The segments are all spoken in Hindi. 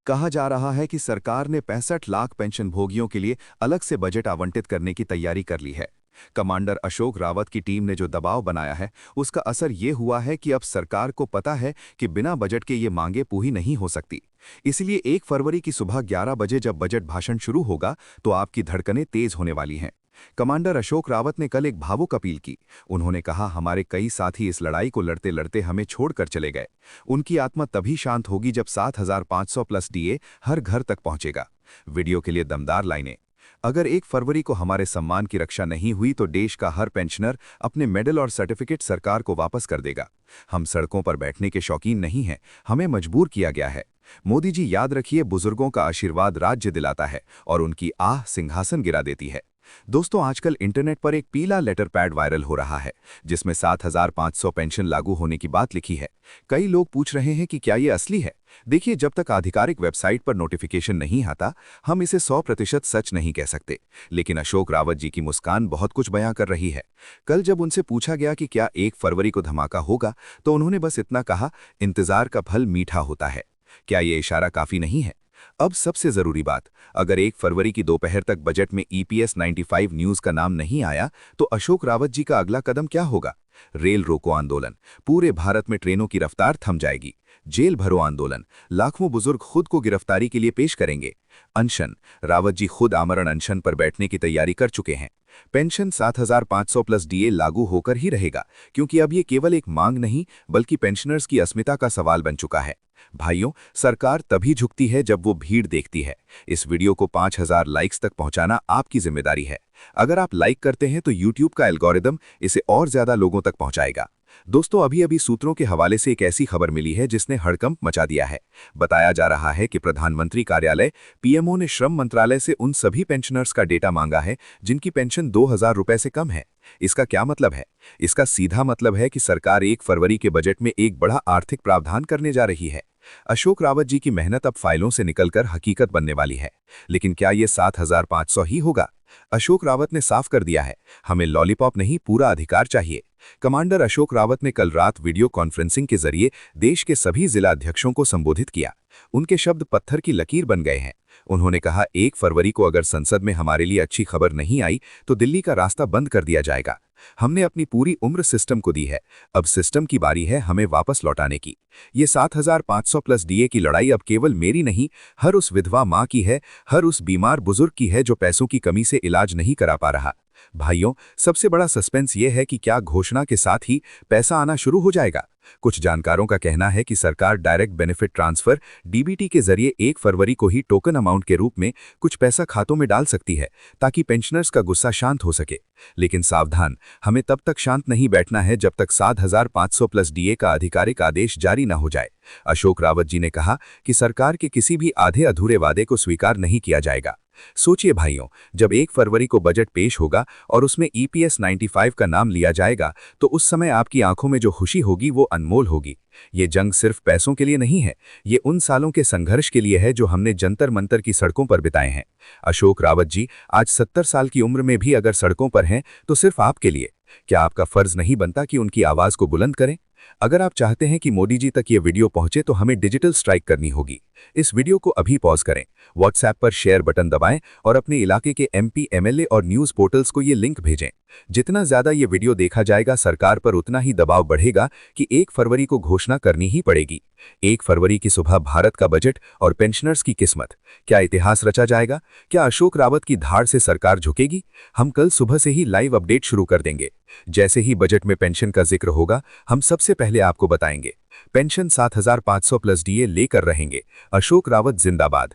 कहा जा रहा है कि सरकार ने 65 लाख पेंशनभोगियों के लिए अलग से बजट आवंटित करने की तैयारी कर ली है। कमांडर अशोक रावत की टीम ने जो दबाव बनाया है, उसका असर ये हुआ है कि अब सरकार को पता है कि बिना बजट के ये मांगे पूरी नहीं हो सकती। इसलिए 1 फरवरी की सुबह 11 बजे जब बजट भाषण शुरू होगा, तो आपकी धड़कनें तेज होने वाली हैं। कमांडर अशोक रावत ने कल एक भावुक अपील की। उन्होंने कहा, हमारे कई साथी इस लड़ाई को लड़ते लड़ते हमें छोड़कर चले गए। उनकी आत्मा तभी शांत होगी जब 7,500 प्लस डीए हर घर तक पहुंचेगा। वीडियो के लिए दमदार लाइनें। अगर 1 फरवरी को हमारे सम्मान की रक्षा नहीं हुई तो देश का हर पेंशनर अपने मेडल और सर्टिफिकेट सरकार को वापस कर देगा। हम सड़कों पर बैठने के शौकीन नहीं हैं, हमें मजबूर किया गया है। मोदी जी, याद रखिए, बुजुर्गों का आशीर्वाद राज्य दिलाता है और उनकी आह सिंहासन गिरा देती है। दोस्तों, आजकल इंटरनेट पर एक पीला लेटर पैड वायरल हो रहा है जिसमें 7,500 पेंशन लागू होने की बात लिखी है। कई लोग पूछ रहे हैं कि क्या ये असली है। देखिए, जब तक आधिकारिक वेबसाइट पर नोटिफिकेशन नहीं आता, हम इसे 100% सच नहीं कह सकते। लेकिन अशोक रावत जी की मुस्कान बहुत कुछ बयां कर रही है। कल जब उनसे पूछा गया कि क्या 1 फरवरी को धमाका होगा, तो उन्होंने बस इतना कहा, इंतजार का फल मीठा होता है। क्या ये इशारा काफी नहीं है? अब सबसे जरूरी बात, अगर 1 फरवरी की दोपहर तक बजट में ईपीएस 95 न्यूज का नाम नहीं आया, तो अशोक रावत जी का अगला कदम क्या होगा? रेल रोको आंदोलन, पूरे भारत में ट्रेनों की रफ्तार थम जाएगी। जेल भरो आंदोलन, लाखों बुजुर्ग खुद को गिरफ्तारी के लिए पेश करेंगे। अनशन, रावत जी खुद आमरण अनशन पर बैठने की तैयारी कर चुके हैं। पेंशन 7,500 प्लस डीए लागू होकर ही रहेगा, क्योंकि अब ये केवल एक मांग नहीं बल्कि पेंशनर्स की अस्मिता का सवाल बन चुका है। भाइयों, सरकार तभी झुकती है जब वो भीड़ देखती है। इस वीडियो को 5,000 लाइक्स तक पहुंचाना आपकी जिम्मेदारी है। अगर आप लाइक करते हैं तो यूट्यूब का एल्गोरिदम इसे और ज्यादा लोगों तक पहुंचाएगा। दोस्तों, अभी सूत्रों के हवाले से एक ऐसी खबर मिली है जिसने हड़कंप मचा दिया है। बताया जा रहा है कि प्रधानमंत्री कार्यालय पीएमओ ने श्रम मंत्रालय से उन सभी पेंशनर्स का डेटा मांगा है जिनकी पेंशन 2,000 रुपए से कम है। इसका क्या मतलब है? इसका सीधा मतलब है कि सरकार 1 फरवरी के बजट में एक बड़ा आर्थिक प्रावधान करने जा रही है। अशोक रावत जी की मेहनत अब फाइलों से निकलकर हकीकत बनने वाली है। लेकिन क्या ये 7,500 ही होगा? अशोक रावत ने साफ कर दिया है, हमें लॉलीपॉप नहीं, पूरा अधिकार चाहिए। कमांडर अशोक रावत ने कल रात वीडियो कॉन्फ्रेंसिंग के जरिए देश के सभी जिला अध्यक्षों को संबोधित किया। उनके शब्द पत्थर की लकीर बन गए हैं। उन्होंने कहा, 1 फरवरी को अगर संसद में हमारे लिए अच्छी खबर नहीं आई तो दिल्ली का रास्ता बंद कर दिया जाएगा। हमने अपनी पूरी उम्र सिस्टम को दी है, अब सिस्टम की बारी है हमें वापस लौटाने की। ये 7,500 प्लस डीए की लड़ाई अब केवल मेरी नहीं, हर उस विधवा माँ की है, हर उस बीमार बुजुर्ग की है जो पैसों की कमी से इलाज नहीं करा पा रहा। भाइयों, सबसे बड़ा सस्पेंस ये है कि क्या घोषणा के साथ ही पैसा आना शुरू हो जाएगा। कुछ जानकारों का कहना है कि सरकार डायरेक्ट बेनिफिट ट्रांसफर डीबीटी के जरिए 1 फरवरी को ही टोकन अमाउंट के रूप में कुछ पैसा खातों में डाल सकती है, ताकि पेंशनर्स का गुस्सा शांत हो सके। लेकिन सावधान, हमें तब तक शांत नहीं बैठना है जब तक 7,500 प्लस डीए का आधिकारिक आदेश जारी न हो जाए। अशोक रावत जी ने कहा कि सरकार के किसी भी आधे अधूरे वादे को स्वीकार नहीं किया जाएगा। सोचिए भाइयों, जब 1 फरवरी को बजट पेश होगा और उसमें ईपीएस 95 का नाम लिया जाएगा, तो उस समय आपकी आंखों में जो खुशी होगी वो अनमोल होगी। ये जंग सिर्फ पैसों के लिए नहीं है, ये उन सालों के संघर्ष के लिए है जो हमने जंतर मंतर की सड़कों पर बिताए हैं। अशोक रावत जी आज 70 साल की उम्र में भी अगर सड़कों पर हैं, तो सिर्फ आपके लिए। क्या आपका फर्ज नहीं बनता कि उनकी आवाज को बुलंद करें? अगर आप चाहते हैं कि मोदी जी तक ये वीडियो पहुंचे तो हमें डिजिटल स्ट्राइक करनी होगी। इस वीडियो को अभी पॉज करें, व्हाट्सएप पर शेयर बटन दबाएं और अपने इलाके के एमपी, एमएलए और न्यूज पोर्टल्स को ये लिंक भेजें। जितना ज्यादा ये वीडियो देखा जाएगा, सरकार पर उतना ही दबाव बढ़ेगा कि 1 फरवरी को घोषणा करनी ही पड़ेगी। 1 फरवरी की सुबह भारत का बजट और पेंशनर्स की किस्मत, क्या इतिहास रचा जाएगा? क्या अशोक रावत की धाड़ से सरकार झुकेगी? हम कल सुबह से ही लाइव अपडेट शुरू कर देंगे। जैसे ही बजट में पेंशन का जिक्र होगा, हम सबसे पहले आपको बताएंगे। पेंशन 7,500 प्लस डीए लेकर रहेंगे। अशोक रावत जिंदाबाद।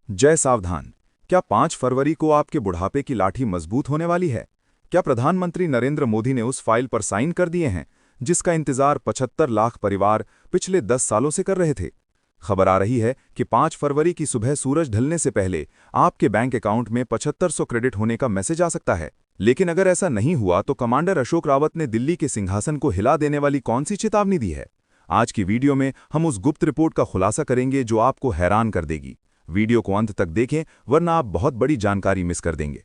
जय सावधान, क्या 5 फरवरी को आपके बुढ़ापे की लाठी मजबूत होने वाली है? क्या प्रधानमंत्री नरेंद्र मोदी ने उस फाइल पर साइन कर दिए हैं जिसका इंतजार 75 लाख परिवार पिछले 10 सालों से कर रहे थे? खबर आ रही है कि 5 फरवरी की सुबह सूरज ढलने से पहले आपके बैंक अकाउंट में 7500 क्रेडिट होने का मैसेज आ सकता है। लेकिन अगर ऐसा नहीं हुआ तो कमांडर अशोक रावत ने दिल्ली के सिंहासन को हिला देने वाली कौन सी चेतावनी दी है? आज की वीडियो में हम उस गुप्त रिपोर्ट का खुलासा करेंगे जो आपको हैरान कर देगी। वीडियो को अंत तक देखें, वरना आप बहुत बड़ी जानकारी मिस कर देंगे।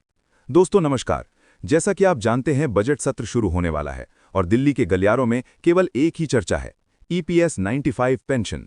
दोस्तों नमस्कार, जैसा कि आप जानते हैं, बजट सत्र शुरू होने वाला है और दिल्ली के गलियारों में केवल एक ही चर्चा है, ईपीएस 95 पेंशन।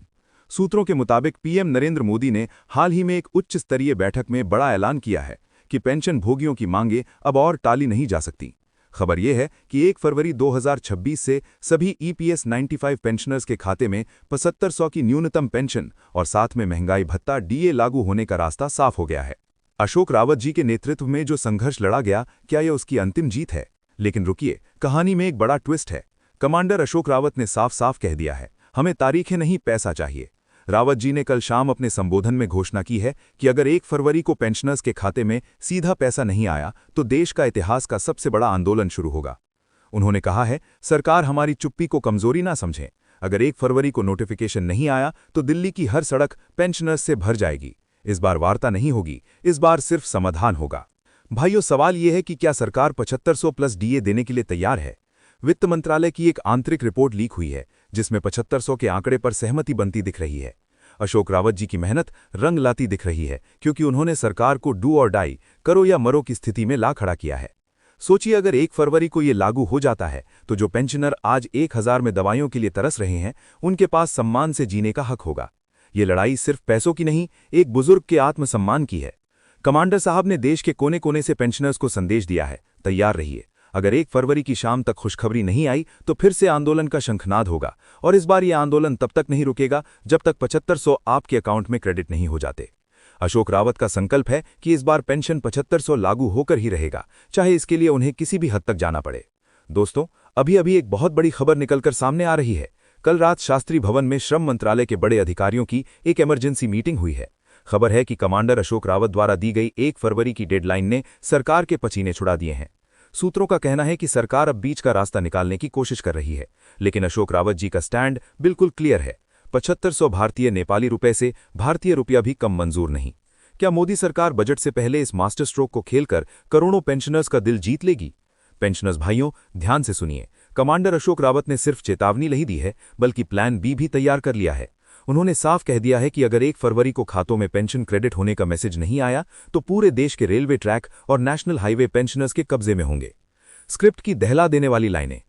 सूत्रों के मुताबिक पीएम नरेंद्र मोदी ने हाल ही में एक उच्च स्तरीय बैठक में बड़ा ऐलान किया है कि पेंशन भोगियों की मांगें अब और टाली नहीं जा सकती। खबर यह है कि 1 फरवरी 2026 से सभी ईपीएस 95 पेंशनर्स के खाते में 7500 की न्यूनतम पेंशन और साथ में महंगाई भत्ता डीए लागू होने का रास्ता साफ हो गया है। अशोक रावत जी के नेतृत्व में जो संघर्ष लड़ा गया, क्या यह उसकी अंतिम जीत है? लेकिन रुकिए, कहानी में एक बड़ा ट्विस्ट है। कमांडर अशोक रावत ने साफ साफ कह दिया है, हमें तारीखें नहीं, पैसा चाहिए। रावत जी ने कल शाम अपने संबोधन में घोषणा की है कि अगर 1 फरवरी को पेंशनर्स के खाते में सीधा पैसा नहीं आया तो देश का इतिहास का सबसे बड़ा आंदोलन शुरू होगा। उन्होंने कहा है, सरकार हमारी चुप्पी को कमजोरी ना समझे। अगर 1 फरवरी को नोटिफिकेशन नहीं आया तो दिल्ली की हर सड़क पेंशनर्स से भर जाएगी। इस बार वार्ता नहीं होगी, इस बार सिर्फ समाधान होगा। भाइयों, सवाल यह है कि क्या सरकार 7500 प्लस डीए देने के लिए तैयार है? वित्त मंत्रालय की एक आंतरिक रिपोर्ट लीक हुई है जिसमें 7500 के आंकड़े पर सहमति बनती दिख रही है। अशोक रावत जी की मेहनत रंग लाती दिख रही है क्योंकि उन्होंने सरकार को डू और डाई, करो या मरो की स्थिति में ला खड़ा किया है। सोचिए, अगर 1 फरवरी को ये लागू हो जाता है तो जो पेंशनर आज 1000 में दवाइयों के लिए तरस रहे हैं, उनके पास सम्मान से जीने का हक होगा। ये लड़ाई सिर्फ पैसों की नहीं, एक बुजुर्ग के आत्मसम्मान की है। कमांडर साहब ने देश के कोने कोने से पेंशनर्स को संदेश दिया है, तैयार रहिए। अगर 1 फरवरी की शाम तक खुशखबरी नहीं आई तो फिर से आंदोलन का शंखनाद होगा, और इस बार यह आंदोलन तब तक नहीं रुकेगा जब तक 7500 आपके अकाउंट में क्रेडिट नहीं हो जाते। अशोक रावत का संकल्प है कि इस बार पेंशन 7500 लागू होकर ही रहेगा, चाहे इसके लिए उन्हें किसी भी हद तक जाना पड़े। दोस्तों, अभी अभी एक बहुत बड़ी खबर निकलकर सामने आ रही है। कल रात शास्त्री भवन में श्रम मंत्रालय के बड़े अधिकारियों की एक इमरजेंसी मीटिंग हुई है। खबर है कि कमांडर अशोक रावत द्वारा दी गई 1 फरवरी की डेडलाइन ने सरकार के पसीने छुड़ा दिए हैं। सूत्रों का कहना है कि सरकार अब बीच का रास्ता निकालने की कोशिश कर रही है, लेकिन अशोक रावत जी का स्टैंड बिल्कुल क्लियर है। 7500 भारतीय नेपाली रुपए से भारतीय रुपया भी कम मंजूर नहीं। क्या मोदी सरकार बजट से पहले इस मास्टर स्ट्रोक को खेलकर करोड़ों पेंशनर्स का दिल जीत लेगी? पेंशनर्स भाइयों, ध्यान से सुनिए। कमांडर अशोक रावत ने सिर्फ चेतावनी नहीं दी है, बल्कि प्लान बी भी तैयार कर लिया है। उन्होंने साफ कह दिया है कि अगर 1 फरवरी को खातों में पेंशन क्रेडिट होने का मैसेज नहीं आया तो पूरे देश के रेलवे ट्रैक और नेशनल हाईवे पेंशनर्स के कब्जे में होंगे। स्क्रिप्ट की दहला देने वाली लाइनें।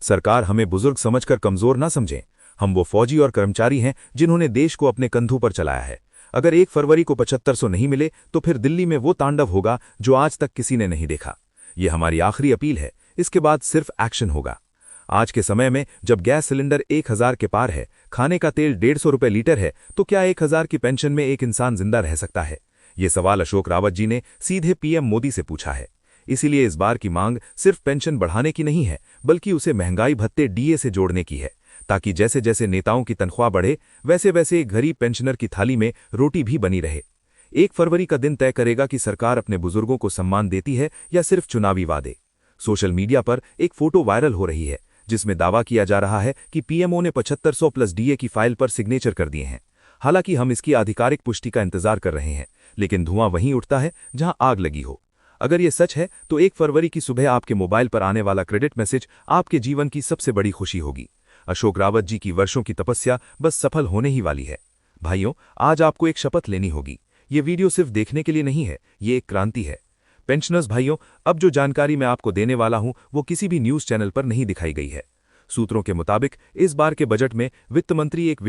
सरकार हमें बुजुर्ग समझकर कमजोर ना समझें। हम वो फौजी और कर्मचारी हैं जिन्होंने देश को अपने कंधों पर चलाया है। अगर 1 फरवरी को 7500 नहीं मिले तो फिर दिल्ली में वो तांडव होगा जो आज तक किसी ने नहीं देखा। ये हमारी आखिरी अपील है, इसके बाद सिर्फ एक्शन होगा। आज के समय में जब गैस सिलेंडर 1000 के पार है, खाने का तेल 150 रुपए लीटर है, तो क्या 1000 की पेंशन में एक इंसान जिंदा रह सकता है? ये सवाल अशोक रावत जी ने सीधे पीएम मोदी से पूछा है। इसीलिए इस बार की मांग सिर्फ पेंशन बढ़ाने की नहीं है, बल्कि उसे महंगाई भत्ते डीए से जोड़ने की है, ताकि जैसे जैसे नेताओं की तनख्वाह बढ़े वैसे वैसे एक गरीब पेंशनर की थाली में रोटी भी बनी रहे। 1 फरवरी का दिन तय करेगा कि सरकार अपने बुजुर्गों को सम्मान देती है या सिर्फ चुनावी वादे। सोशल मीडिया पर एक फोटो वायरल हो रही है जिसमें दावा किया जा रहा है कि पीएमओ ने 7500 प्लस डीए की फाइल पर सिग्नेचर कर दिए हैं। हालांकि हम इसकी आधिकारिक पुष्टि का इंतजार कर रहे हैं, लेकिन धुआं वहीं उठता है जहां आग लगी हो। अगर ये सच है तो 1 फरवरी की सुबह आपके मोबाइल पर आने वाला क्रेडिट मैसेज आपके जीवन की सबसे बड़ी खुशी होगी। अशोक रावत जी की वर्षों की तपस्या बस सफल होने ही वाली है। भाइयों, आज आपको एक शपथ लेनी होगी। ये वीडियो सिर्फ देखने के लिए नहीं है, ये एक क्रांति है। पेंशनर्स भाइयों, अब जो जानकारी मैं आपको देने वाला हूं वो किसी भी न्यूज चैनल पर नहीं दिखाई गई है। सूत्रों के मुताबिक इस बार के बजट में वित्त मंत्री एक